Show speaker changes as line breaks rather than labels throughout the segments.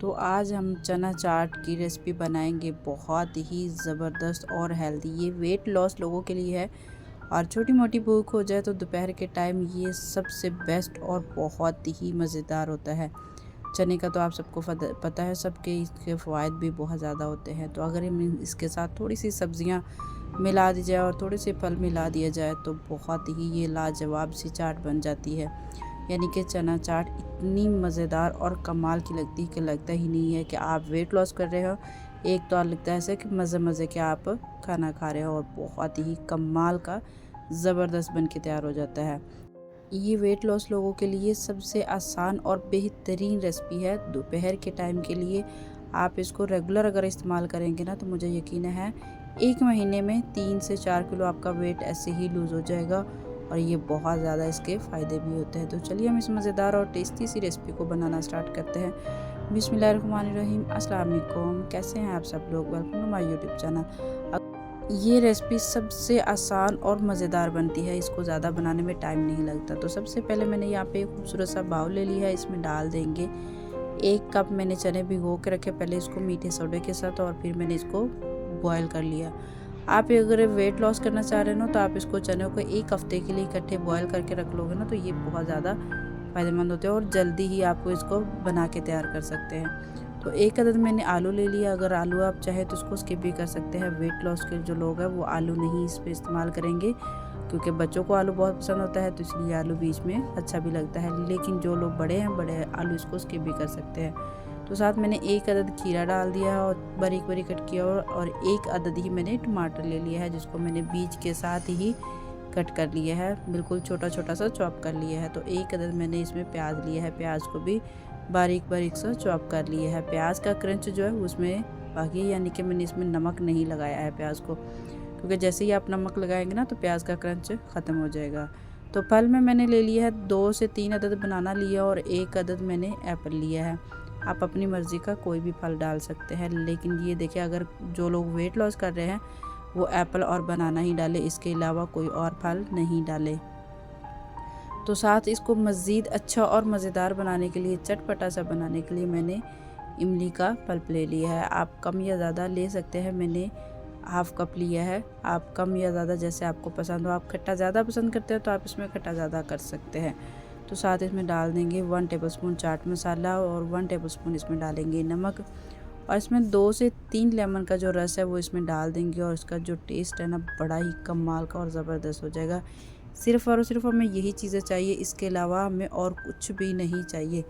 तो आज हम चना चाट की रेसिपी बनाएंगे, बहुत ही ज़बरदस्त और हेल्दी। ये वेट लॉस लोगों के लिए है और छोटी मोटी भूख हो जाए तो दोपहर के टाइम ये सबसे बेस्ट और बहुत ही मज़ेदार होता है। चने का तो आप सबको पता है, सबके इसके फ़वाद भी बहुत ज़्यादा होते हैं। तो अगर हम इसके साथ थोड़ी सी सब्जियां मिला दी जाए और थोड़े से फल मिला दिया जाए तो बहुत ही ये लाजवाब सी चाट बन जाती है। यानी कि चना चाट इतनी मज़ेदार और कमाल की लगती है कि लगता ही नहीं है कि आप वेट लॉस कर रहे हो। एक तो लगता है ऐसे कि मज़े मज़े के आप खाना खा रहे हो और बहुत ही कमाल का ज़बरदस्त बन के तैयार हो जाता है। ये वेट लॉस लोगों के लिए सबसे आसान और बेहतरीन रेसिपी है दोपहर के टाइम के लिए। आप इसको रेगुलर अगर इस्तेमाल करेंगे ना तो मुझे यकीन है 1 महीने में 3 से 4 किलो आपका वेट ऐसे ही लूज़ हो जाएगा और ये बहुत ज़्यादा इसके फ़ायदे भी होते हैं। तो चलिए हम इस मज़ेदार और टेस्टी सी रेसिपी को बनाना स्टार्ट करते हैं। बिस्मिल्लाहिर्रहमानिर्रहीम। अस्सलाम वालेकुम, कैसे हैं आप सब लोग? Welcome to my YouTube channel. ये रेसिपी सबसे आसान और मज़ेदार बनती है, इसको ज़्यादा बनाने में टाइम नहीं लगता। तो सबसे पहले मैंने यहाँ पे एक खूबसूरत सा बाउल ले लिया है, इसमें डाल देंगे 1 कप मैंने चने भिगो के रखे पहले इसको मीठे सोडे के साथ और फिर मैंने इसको बॉयल कर लिया। आप अगर वेट लॉस करना चाह रहे हो तो आप इसको चनों को 1 हफ्ते के लिए इकट्ठे बॉयल करके रख लोगे ना तो ये बहुत ज़्यादा फ़ायदेमंद होते हैं और जल्दी ही आपको इसको बना के तैयार कर सकते हैं। तो 1 अदद मैंने आलू ले लिया। अगर आलू आप चाहे तो उसको स्किप भी कर सकते हैं। वेट लॉस के जो लोग हैं वो आलू नहीं इस पर इस्तेमाल करेंगे क्योंकि बच्चों को आलू बहुत पसंद होता है, तो इसलिए आलू बीच में अच्छा भी लगता है। लेकिन जो लोग बड़े हैं, बड़े आलू इसको स्किप भी कर सकते हैं। तो साथ मैंने 1 अदद खीरा डाल दिया और बारीक बारीक कट किया और 1 अदद ही मैंने टमाटर ले लिया है जिसको मैंने बीज के साथ ही कट कर लिया है, बिल्कुल छोटा छोटा सा चॉप कर लिया है। तो 1 अदद मैंने इसमें प्याज लिया है, प्याज को भी बारीक बारीक सा चॉप कर लिया है। प्याज का क्रंच जो है उसमें बाकी, यानी कि मैंने इसमें नमक नहीं लगाया है प्याज को, क्योंकि जैसे ही आप नमक लगाएंगे ना तो प्याज का क्रंच ख़त्म हो जाएगा। तो फल में मैंने ले लिया है 2 से 3 अदद बनाना लिया और 1 अदद मैंने एप्पल लिया है। आप अपनी मर्ज़ी का कोई भी फल डाल सकते हैं, लेकिन ये देखिए अगर जो लोग वेट लॉस कर रहे हैं वो एप्पल और बनाना ही डाले, इसके अलावा कोई और फल नहीं डाले। तो साथ इसको मज़ीद अच्छा और मज़ेदार बनाने के लिए, चटपटा सा बनाने के लिए मैंने इमली का पल्प ले लिया है। आप कम या ज़्यादा ले सकते हैं, मैंने हाफ़ कप लिया है। आप कम या ज़्यादा जैसे आपको पसंद हो, आप खट्टा ज़्यादा पसंद करते हो तो आप इसमें खट्टा ज़्यादा कर सकते हैं। तो साथ इसमें डाल देंगे 1 टेबलस्पून चाट मसाला और 1 टेबलस्पून इसमें डालेंगे नमक और इसमें 2 से 3 लेमन का जो रस है वो इसमें डाल देंगे और इसका जो टेस्ट है ना बड़ा ही कमाल का और ज़बरदस्त हो जाएगा। सिर्फ़ और सिर्फ हमें यही चीज़ें चाहिए, इसके अलावा हमें और कुछ भी नहीं चाहिए।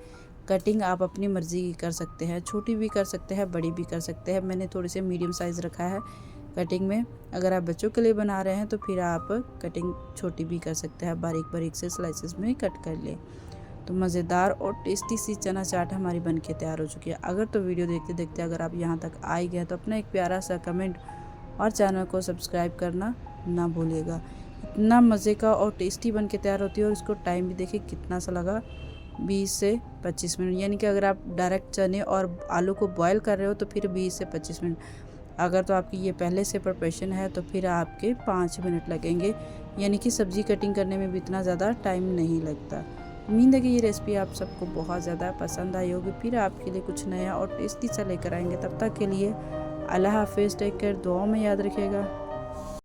कटिंग आप अपनी मर्ज़ी की कर सकते हैं, छोटी भी कर सकते हैं, बड़ी भी कर सकते हैं। मैंने थोड़ी से मीडियम साइज़ रखा है कटिंग में। अगर आप बच्चों के लिए बना रहे हैं तो फिर आप कटिंग छोटी भी कर सकते हैं, बारीक बारीक से स्लाइसेस में कट कर लें। तो मज़ेदार और टेस्टी सी चना चाट हमारी बन के तैयार हो चुकी है। अगर तो वीडियो देखते देखते अगर आप यहाँ तक आ ही गए तो अपना एक प्यारा सा कमेंट और चैनल को सब्सक्राइब करना ना भूलिएगा। इतना मज़े का और टेस्टी बन के तैयार होती है और इसको टाइम भी देखिए कितना सा लगा, 20 से 25 मिनट। यानी कि अगर आप डायरेक्ट चने और आलू को बॉयल कर रहे हो तो फिर 20 से 25 मिनट। अगर तो आपकी ये पहले से प्रिपरेशन है तो फिर आपके 5 मिनट लगेंगे। यानी कि सब्ज़ी कटिंग करने में भी इतना ज़्यादा टाइम नहीं लगता। उम्मीद है कि ये रेसिपी आप सबको बहुत ज़्यादा पसंद आई होगी। फिर आपके लिए कुछ नया और टेस्टी सा लेकर आएंगे। तब तक के लिए अल्लाह हाफ़िज़, टेक केयर, दुआओं में याद रखिएगा।